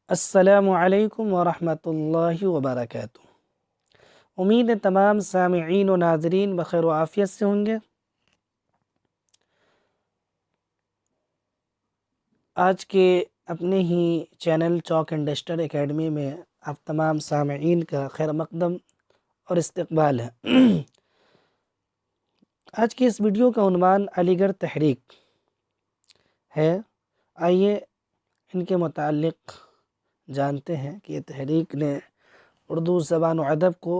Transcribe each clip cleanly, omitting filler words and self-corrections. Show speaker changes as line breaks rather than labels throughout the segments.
السلام علیکم ورحمۃ اللہ وبرکاتہ۔ امید ہے تمام سامعین و ناظرین بخیر و عافیت سے ہوں گے۔ آج کے اپنے ہی channel chalk and duster academy میں آپ تمام سامعین کا خیر مقدم اور استقبال ہے۔ آج کی اس ویڈیو کا عنوان علی گڑھ تحریک ہے۔ آئیے ان کے متعلق جانتے ہیں کہ یہ تحریک نے اردو زبان و ادب کو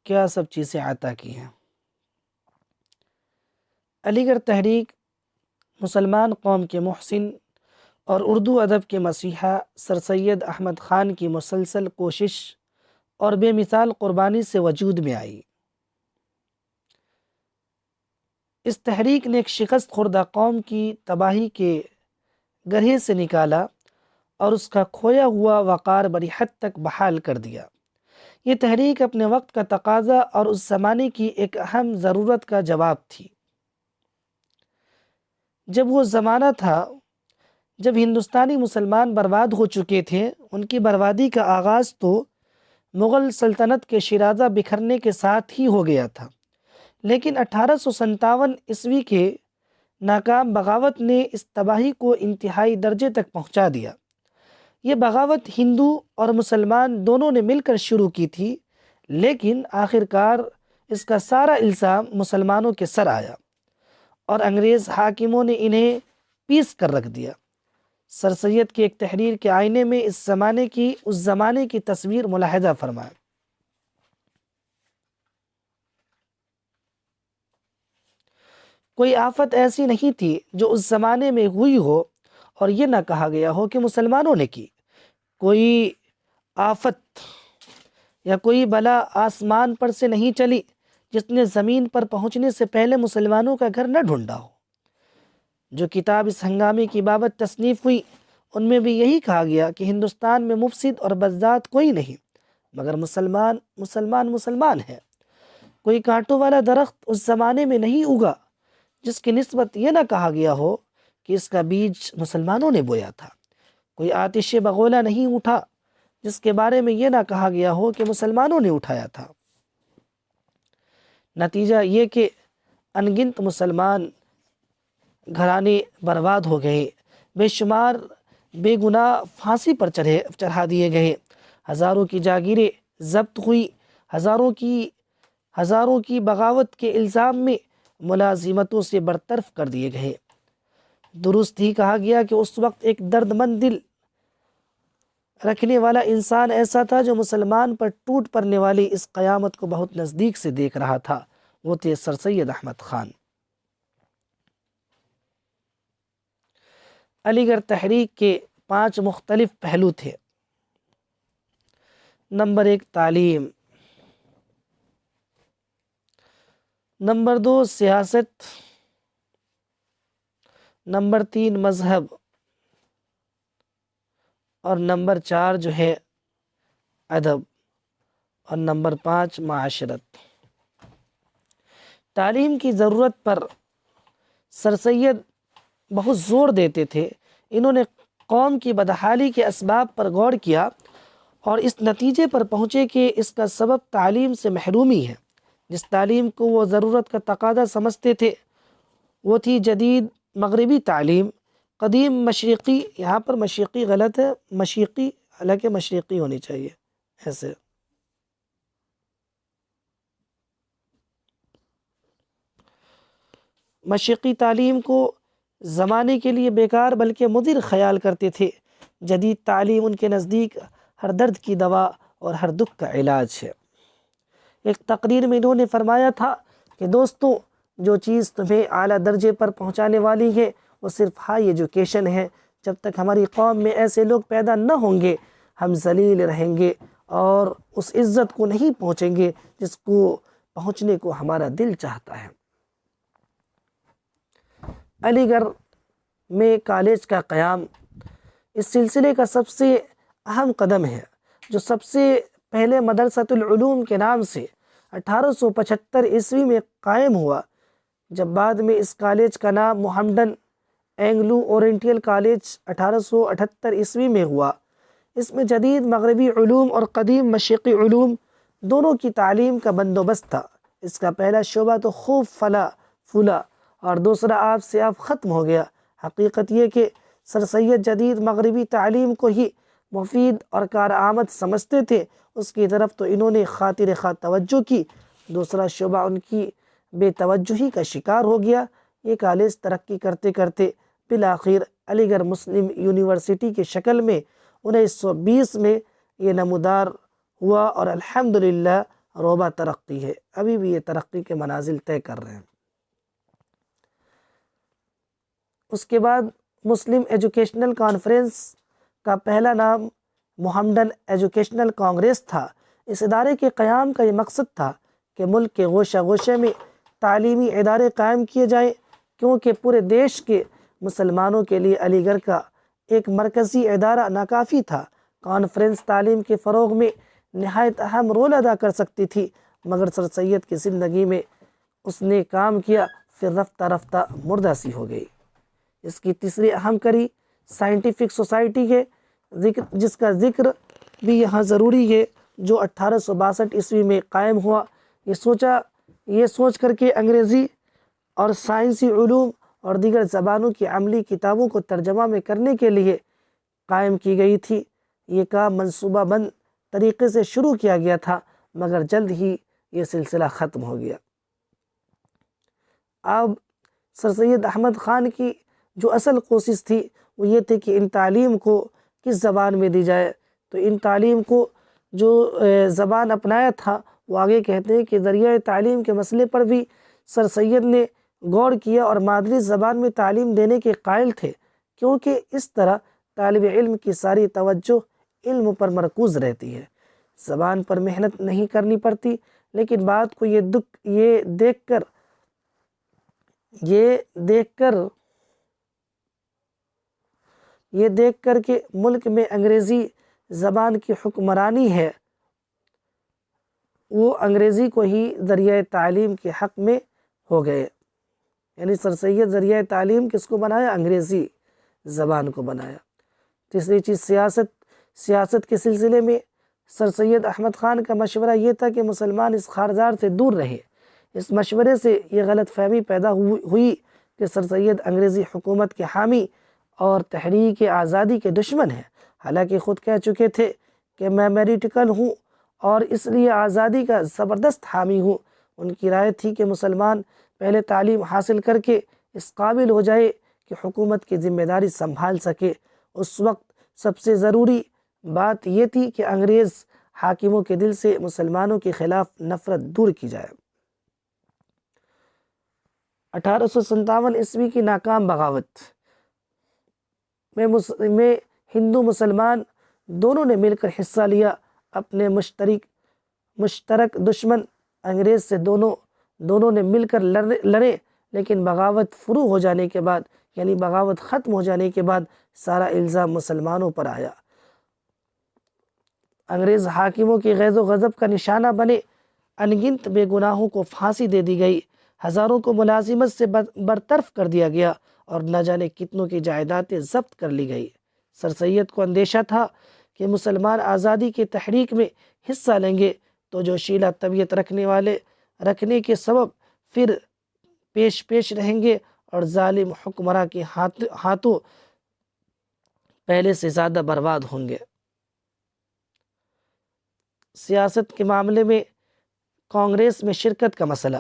کیا سب چیزیں عطا کی ہیں۔ علی گڑھ تحریک مسلمان قوم کے محسن اور اردو ادب کے مسیحا سر سید احمد خان کی مسلسل کوشش اور بے مثال قربانی سے وجود میں آئی۔ اس تحریک نے ایک شکست خوردہ قوم کی تباہی کے گرہے سے نکالا اور اس کا کھویا ہوا وقار بڑی حد تک بحال کر دیا۔ یہ تحریک اپنے وقت کا تقاضا اور اس زمانے کی ایک اہم ضرورت کا جواب تھی۔ جب وہ زمانہ تھا جب ہندوستانی مسلمان برباد ہو چکے تھے، ان کی بربادی کا آغاز تو مغل سلطنت کے شیرازہ بکھرنے کے ساتھ ہی ہو گیا تھا، لیکن 1857 عیسوی کے ناکام بغاوت نے اس تباہی کو انتہائی درجے تک پہنچا دیا۔ یہ بغاوت ہندو اور مسلمان دونوں نے مل کر شروع کی تھی، لیکن آخرکار اس کا سارا الزام مسلمانوں کے سر آیا اور انگریز حاکموں نے انہیں پیس کر رکھ دیا۔ سر سید کی ایک تحریر کے آئینے میں اس زمانے کی تصویر ملاحظہ فرمائیں۔ کوئی آفت ایسی نہیں تھی جو اس زمانے میں ہوئی ہو اور یہ نہ کہا گیا ہو کہ مسلمانوں نے کی۔ کوئی آفت یا کوئی بلا آسمان پر سے نہیں چلی جس نے زمین پر پہنچنے سے پہلے مسلمانوں کا گھر نہ ڈھونڈا ہو۔ جو کتاب اس ہنگامے کی بابت تصنیف ہوئی ان میں بھی یہی کہا گیا کہ ہندوستان میں مفسد اور بزداد کوئی نہیں مگر مسلمان ہے۔ کوئی کانٹوں والا درخت اس زمانے میں نہیں اگا جس کی نسبت یہ نہ کہا گیا ہو کہ اس کا بیج مسلمانوں نے بویا تھا۔ کوئی آتش بغولہ نہیں اٹھا جس کے بارے میں یہ نہ کہا گیا ہو کہ مسلمانوں نے اٹھایا تھا۔ نتیجہ یہ کہ ان گنت مسلمان گھرانے برباد ہو گئے، بے شمار بے گناہ پھانسی پر چڑھا دیے گئے، ہزاروں کی جاگیریں ضبط ہوئی، ہزاروں کی بغاوت کے الزام میں ملازمتوں سے برطرف کر دیے گئے۔ درست ہی کہا گیا کہ اس وقت ایک درد مند دل رکھنے والا انسان ایسا تھا جو مسلمان پر ٹوٹ پڑنے والی اس قیامت کو بہت نزدیک سے دیکھ رہا تھا، وہ تھے سر سید احمد خان۔ علی گڑھ تحریک کے 5 مختلف پہلو تھے۔ نمبر 1 تعلیم، نمبر 2 سیاست، نمبر 3 مذہب اور نمبر 4 جو ہے ادب اور نمبر 5 معاشرت۔ تعلیم کی ضرورت پر سر سید بہت زور دیتے تھے۔ انہوں نے قوم کی بدحالی کے اسباب پر غور کیا اور اس نتیجے پر پہنچے کہ اس کا سبب تعلیم سے محرومی ہے۔ جس تعلیم کو وہ ضرورت کا تقاضا سمجھتے تھے وہ تھی جدید مغربی تعلیم۔ قدیم مشرقی، یہاں پر مشرقی غلط ہے، مشرقی، حالانکہ مشرقی ہونی چاہیے ایسے۔ مشرقی تعلیم کو زمانے کے لیے بیکار بلکہ مضر خیال کرتے تھے۔ جدید تعلیم ان کے نزدیک ہر درد کی دوا اور ہر دکھ کا علاج ہے۔ ایک تقریر میں انہوں نے فرمایا تھا کہ دوستو، جو چیز تمہیں اعلیٰ درجے پر پہنچانے والی ہے وہ صرف ہائی ایجوکیشن ہے۔ جب تک ہماری قوم میں ایسے لوگ پیدا نہ ہوں گے ہم ذلیل رہیں گے اور اس عزت کو نہیں پہنچیں گے جس کو پہنچنے کو ہمارا دل چاہتا ہے۔ علی گڑھ میں کالج کا قیام اس سلسلے کا سب سے اہم قدم ہے، جو سب سے پہلے مدرسۃ العلوم کے نام سے 1875 عیسوی میں قائم ہوا، جب بعد میں اس کالج کا نام محمڈن اینگلو اورینٹل کالج 1878 عیسوی میں ہوا۔ اس میں جدید مغربی علوم اور قدیم مشرقی علوم دونوں کی تعلیم کا بندوبست تھا۔ اس کا پہلا شعبہ تو خوب پھولا اور دوسرا آپ سے آپ ختم ہو گیا۔ حقیقت یہ کہ سر سید جدید مغربی تعلیم کو ہی مفید اور کارآمد سمجھتے تھے، اس کی طرف تو انہوں نے خاطر خواہ توجہ کی، دوسرا شعبہ ان کی بے توجہی کا شکار ہو گیا۔ یہ کالج ترقی کرتے کرتے بالآخر علی گڑھ مسلم یونیورسٹی کی شکل میں 1920 میں یہ نمودار ہوا اور الحمدللہ روبہ ترقی ہے، ابھی بھی یہ ترقی کے منازل طے کر رہے ہیں۔ اس کے بعد مسلم ایجوکیشنل کانفرنس کا پہلا نام محمدن ایجوکیشنل کانگریس تھا۔ اس ادارے کے قیام کا یہ مقصد تھا کہ ملک کے گوشہ گوشے میں تعلیمی ادارے قائم کیے جائیں، کیونکہ پورے دیش کے مسلمانوں کے لیے علی گڑھ کا ایک مرکزی ادارہ ناکافی تھا۔ کانفرنس تعلیم کے فروغ میں نہایت اہم رول ادا کر سکتی تھی، مگر سر سید کی زندگی میں اس نے کام کیا، پھر رفتہ رفتہ مردہ سی ہو گئی۔ اس کی تیسری اہم کڑی سائنٹیفک سوسائٹی ہے، جس کا ذکر بھی یہاں ضروری ہے، جو 1862 عیسوی میں قائم ہوا۔ یہ سوچ کر کہ انگریزی اور سائنسی علوم اور دیگر زبانوں کی عملی کتابوں کو ترجمہ میں کرنے کے لیے قائم کی گئی تھی۔ یہ کام منصوبہ بند طریقے سے شروع کیا گیا تھا، مگر جلد ہی یہ سلسلہ ختم ہو گیا۔ اب سر سید احمد خان کی جو اصل کوشش تھی وہ یہ تھی کہ ان تعلیم کو کس زبان میں دی جائے، تو ان تعلیم کو جو زبان اپنایا تھا وہ آگے کہتے ہیں کہ ذریعہ تعلیم کے مسئلے پر بھی سر سید نے غور کیا اور مادری زبان میں تعلیم دینے کے قائل تھے، کیونکہ اس طرح طالب علم کی ساری توجہ علم پر مرکوز رہتی ہے، زبان پر محنت نہیں کرنی پڑتی۔ لیکن بات کو یہ دیکھ کر کہ ملک میں انگریزی زبان کی حکمرانی ہے، وہ انگریزی کو ہی ذریعہ تعلیم کے حق میں ہو گئے۔ یعنی سر سید ذریعہ تعلیم کس کو بنایا؟ انگریزی زبان کو بنایا۔ تیسری چیز سیاست کے سلسلے میں سر سید احمد خان کا مشورہ یہ تھا کہ مسلمان اس خارزار سے دور رہے۔ اس مشورے سے یہ غلط فہمی پیدا ہوئی کہ سر سید انگریزی حکومت کے حامی اور تحریک آزادی کے دشمن ہیں، حالانکہ خود کہہ چکے تھے کہ میں میریٹکل ہوں اور اس لیے آزادی کا زبردست حامی ہوں۔ ان کی رائے تھی کہ مسلمان پہلے تعلیم حاصل کر کے اس قابل ہو جائے کہ حکومت کی ذمہ داری سنبھال سکے۔ اس وقت سب سے ضروری بات یہ تھی کہ انگریز حاکموں کے دل سے مسلمانوں کے خلاف نفرت دور کی جائے۔ 1857 عیسوی کی ناکام بغاوت میں ہندو مسلمان دونوں نے مل کر حصہ لیا۔ اپنے مشترک دشمن انگریز سے دونوں نے مل کر لڑے، لیکن بغاوت فروغ ہو جانے کے بعد، یعنی بغاوت ختم ہو جانے کے بعد سارا الزام مسلمانوں پر آیا۔ انگریز حاکموں کی غیظ و غضب کا نشانہ بنے، ان گنت بے گناہوں کو پھانسی دے دی گئی، ہزاروں کو ملازمت سے برطرف کر دیا گیا اور نہ جانے کتنوں کی جائیدادیں ضبط کر لی گئی۔ سر سید کو اندیشہ تھا کہ مسلمان آزادی کی تحریک میں حصہ لیں گے تو جو شیلا طبیعت رکھنے کے سبب پھر پیش رہیں گے اور ظالم حکمراں کے ہاتھوں پہلے سے زیادہ برباد ہوں گے۔ سیاست کے معاملے میں کانگریس میں شرکت کا مسئلہ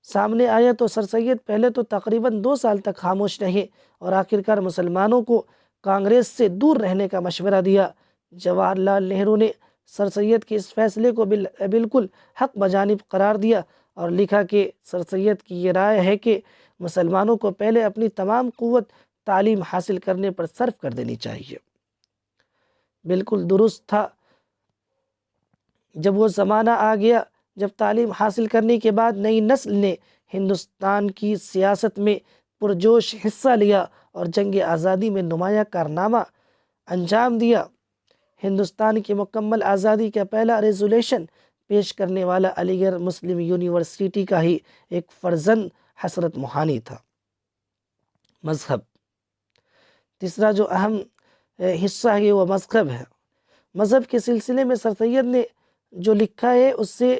سامنے آیا تو سر سید پہلے تو تقریباً 2 سال تک خاموش رہے اور آخرکار مسلمانوں کو کانگریس سے دور رہنے کا مشورہ دیا۔ جواہر لال نہرو نے سر سید کے اس فیصلے کو بالکل حق بجانب قرار دیا اور لکھا کہ سر سید کی یہ رائے ہے کہ مسلمانوں کو پہلے اپنی تمام قوت تعلیم حاصل کرنے پر صرف کر دینی چاہیے۔ بالکل درست تھا۔ جب وہ زمانہ آ گیا جب تعلیم حاصل کرنے کے بعد نئی نسل نے ہندوستان کی سیاست میں پرجوش حصہ لیا اور جنگ آزادی میں نمایاں کارنامہ انجام دیا۔ ہندوستان کی مکمل آزادی کا پہلا ریزولوشن پیش کرنے والا علی گڑھ مسلم یونیورسٹی کا ہی ایک فرزند حسرت موہانی تھا۔ مذہب، تیسرا جو اہم حصہ ہے وہ مذہب ہے۔ مذہب کے سلسلے میں سر سید نے جو لکھا ہے اس سے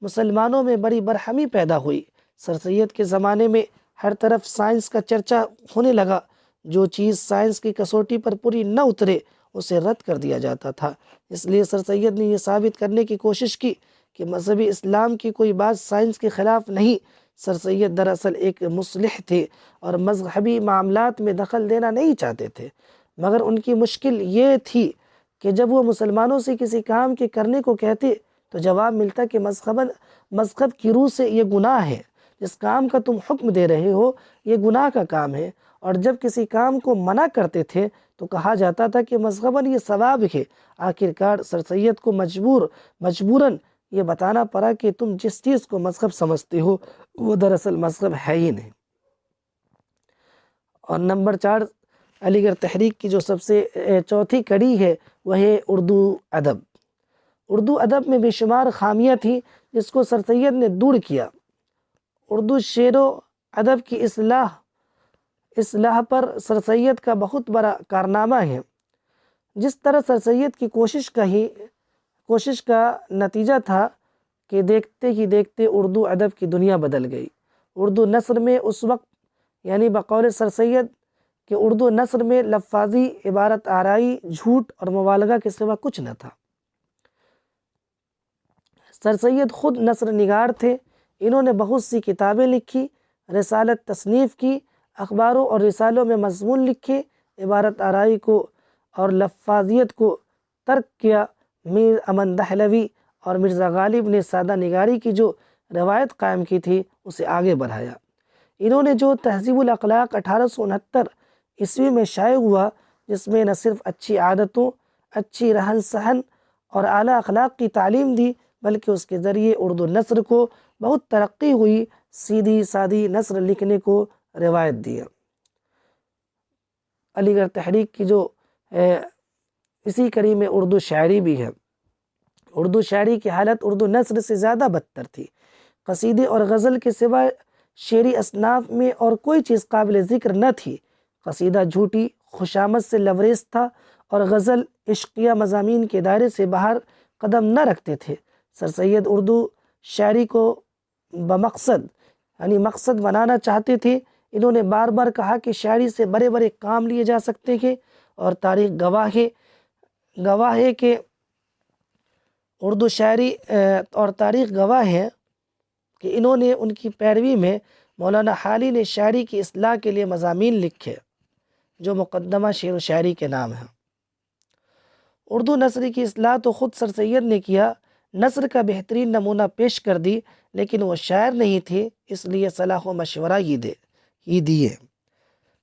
مسلمانوں میں بڑی برہمی پیدا ہوئی۔ سر سید کے زمانے میں ہر طرف سائنس کا چرچا ہونے لگا۔ جو چیز سائنس کی کسوٹی پر پوری نہ اترے اسے رد کر دیا جاتا تھا۔ اس لیے سر سید نے یہ ثابت کرنے کی کوشش کی کہ مذہبی اسلام کی کوئی بات سائنس کے خلاف نہیں۔ سر سید دراصل ایک مصلح تھے اور مذہبی معاملات میں دخل دینا نہیں چاہتے تھے، مگر ان کی مشکل یہ تھی کہ جب وہ مسلمانوں سے کسی کام کے کرنے کو کہتے تو جواب ملتا کہ مذہب کی روح سے یہ گناہ ہے، جس کام کا تم حکم دے رہے ہو یہ گناہ کا کام ہے۔ اور جب کسی کام کو منع کرتے تھے تو کہا جاتا تھا کہ مذہباً یہ ثواب ہے۔ آخرکار سر سید کو مجبوراً یہ بتانا پڑا کہ تم جس چیز کو مذہب سمجھتے ہو وہ دراصل مذہب ہے ہی نہیں۔ اور نمبر 4، علی گڑھ تحریک کی جو سب سے چوتھی کڑی ہے وہ ہے اردو ادب۔ اردو ادب میں بے شمار خامیاں تھیں جس کو سر سید نے دور کیا۔ اردو شعر و ادب کی اصلاح پر سر سید کا بہت بڑا کارنامہ ہے۔ جس طرح سر سید کی کوشش کا نتیجہ تھا کہ دیکھتے ہی دیکھتے اردو ادب کی دنیا بدل گئی۔ اردو نثر میں اس وقت یعنی بقول سر سید کہ اردو نثر میں لفاظی، عبارت آرائی، جھوٹ اور مبالغہ کے سوا کچھ نہ تھا۔ سر سید خود نثر نگار تھے۔ انہوں نے بہت سی کتابیں لکھی، رسالت تصنیف کی، اخباروں اور رسالوں میں مضمون لکھے، عبارت آرائی کو اور لفاظیت کو ترک کیا۔ میر امن دہلوی اور مرزا غالب نے سادہ نگاری کی جو روایت قائم کی تھی اسے آگے بڑھایا۔ انہوں نے جو تہذیب الاخلاق 1869 میں شائع ہوا، جس میں نہ صرف اچھی عادتوں، اچھی رہن سہن اور اعلیٰ اخلاق کی تعلیم دی بلکہ اس کے ذریعے اردو نثر کو بہت ترقی ہوئی، سیدھی سادی نثر لکھنے کو روایت دیا۔ علی گڑھ تحریک کی جو اسی کڑی میں اردو شاعری بھی ہے۔ اردو شاعری کی حالت اردو نثر سے زیادہ بدتر تھی۔ قصیدے اور غزل کے سوا شعری اصناف میں اور کوئی چیز قابل ذکر نہ تھی۔ قصیدہ جھوٹی خوشامد سے لبریز تھا اور غزل عشقیہ مضامین کے دائرے سے باہر قدم نہ رکھتے تھے۔ سر سید اردو شاعری کو مقصد بنانا چاہتے تھے۔ انہوں نے بار بار کہا کہ شاعری سے بڑے بڑے کام لیے جا سکتے ہیں اور تاریخ گواہ ہے کہ اردو شاعری اور تاریخ گواہ ہے کہ انہوں نے ان کی پیروی میں مولانا حالی نے شاعری کی اصلاح کے لیے مضامین لکھے جو مقدمہ شعر و شاعری کے نام ہیں۔ اردو نثر کی اصلاح تو خود سر سید نے کیا، نثر کا بہترین نمونہ پیش کر دی، لیکن وہ شاعر نہیں تھے، اس لیے صلاح و مشورہ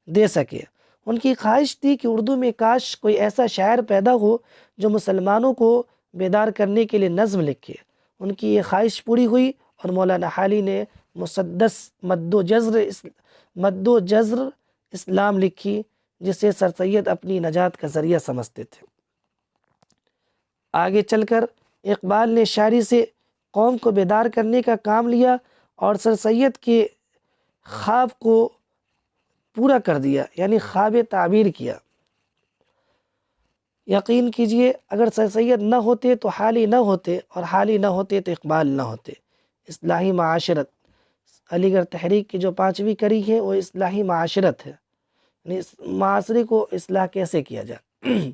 دے سکے۔ ان کی خواہش تھی کہ اردو میں کاش کوئی ایسا شاعر پیدا ہو جو مسلمانوں کو بیدار کرنے کے لیے نظم لکھے۔ ان کی یہ خواہش پوری ہوئی اور مولانا حالی نے مسدس مد و جزر اسلام لکھی جسے سر سید اپنی نجات کا ذریعہ سمجھتے تھے۔ آگے چل کر اقبال نے شاعری سے قوم کو بیدار کرنے کا کام لیا اور سر سید کے خواب کو پورا کر دیا، یعنی خواب تعبیر کیا۔ یقین کیجئے اگر سر سید نہ ہوتے تو حالی نہ ہوتے اور حالی نہ ہوتے تو اقبال نہ ہوتے۔ اصلاحی معاشرت، علی گڑھ تحریک کی جو 5ویں کڑی ہے وہ اصلاحی معاشرت ہے، یعنی معاشرے کو اصلاح کیسے کیا جائے۔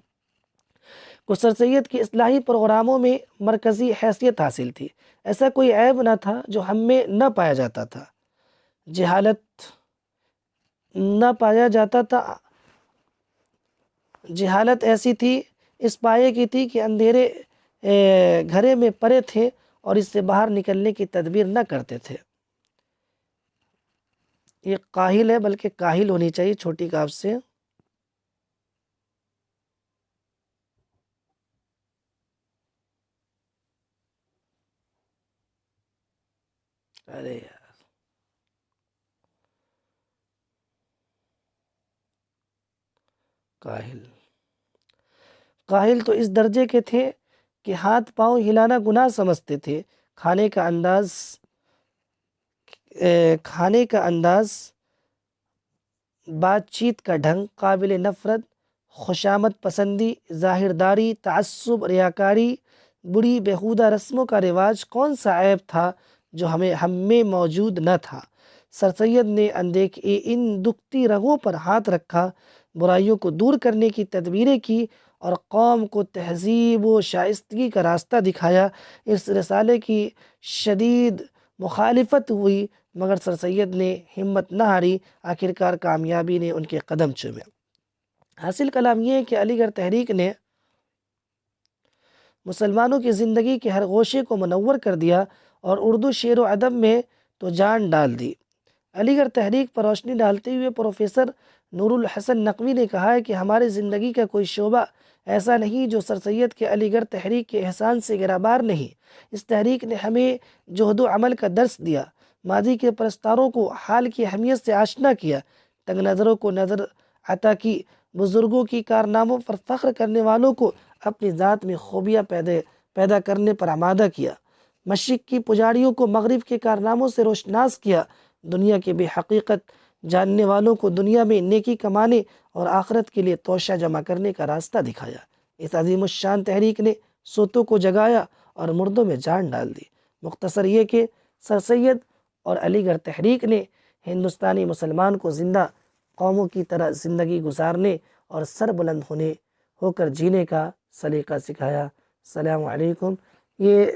کو سر سید کی اصلاحی پروگراموں میں مرکزی حیثیت حاصل تھی۔ ایسا کوئی عیب نہ تھا جو ہم میں نہ پایا جاتا تھا۔ جہالت ایسی تھی، اس پائے کی تھی کہ اندھیرے گھرے میں پڑے تھے اور اس سے باہر نکلنے کی تدبیر نہ کرتے تھے۔ یہ کاہل ہے، بلکہ کاہل ہونی چاہیے، چھوٹی کاف سے۔ ارے یار، کاہل تو اس درجے کے تھے کہ ہاتھ پاؤں ہلانا گناہ سمجھتے تھے۔ کھانے کا انداز، بات چیت کا ڈھنگ قابل نفرت خوشامد پسندی، ظاہرداری، تعصب، ریاکاری، بری بیہودہ رسموں کا رواج کون سا عیب تھا جو ہم میں موجود نہ تھا؟ سر سید نے ان دکھتی رگوں پر ہاتھ رکھا، برائیوں کو دور کرنے کی تدبیریں کی اور قوم کو تہذیب و شائستگی کا راستہ دکھایا۔ اس رسالے کی شدید مخالفت ہوئی مگر سر سید نے ہمت نہ ہاری، آخرکار کامیابی نے ان کے قدم چومے۔ حاصل کلام یہ ہے کہ علی گڑھ تحریک نے مسلمانوں کی زندگی کے ہر گوشے کو منور کر دیا اور اردو شعر و ادب میں تو جان ڈال دی۔ علی گڑھ تحریک پر روشنی ڈالتے ہوئے پروفیسر نور الحسن نقوی نے کہا ہے کہ ہماری زندگی کا کوئی شعبہ ایسا نہیں جو سر سید کے علی گڑھ تحریک کے احسان سے گرابار نہیں۔ اس تحریک نے ہمیں جہد و عمل کا درس دیا، ماضی کے پرستاروں کو حال کی اہمیت سے آشنا کیا، تنگ نظروں کو نظر عطا کی، بزرگوں کی کارناموں پر فخر کرنے والوں کو اپنی ذات میں خوبیاں پیدا کرنے پر آمادہ کیا، مشرق کی پجاریوں کو مغرب کے کارناموں سے روشناس کیا، دنیا کے بے حقیقت جاننے والوں کو دنیا میں نیکی کمانے اور آخرت کے لیے توشہ جمع کرنے کا راستہ دکھایا۔ اس عظیم الشان تحریک نے سوتوں کو جگایا اور مردوں میں جان ڈال دی۔ مختصر یہ کہ سر سید اور علی گڑھ تحریک نے ہندوستانی مسلمان کو زندہ قوموں کی طرح زندگی گزارنے اور سر بلند ہو کر جینے کا سلیقہ سکھایا۔ السلام علیکم۔ یہ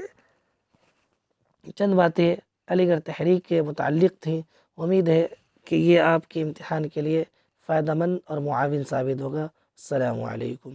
چند باتیں علی گڑھ تحریک کے متعلق تھیں، امید ہے کہ یہ آپ کے امتحان کے لیے فائدہ مند اور معاون ثابت ہوگا۔ السلام علیکم۔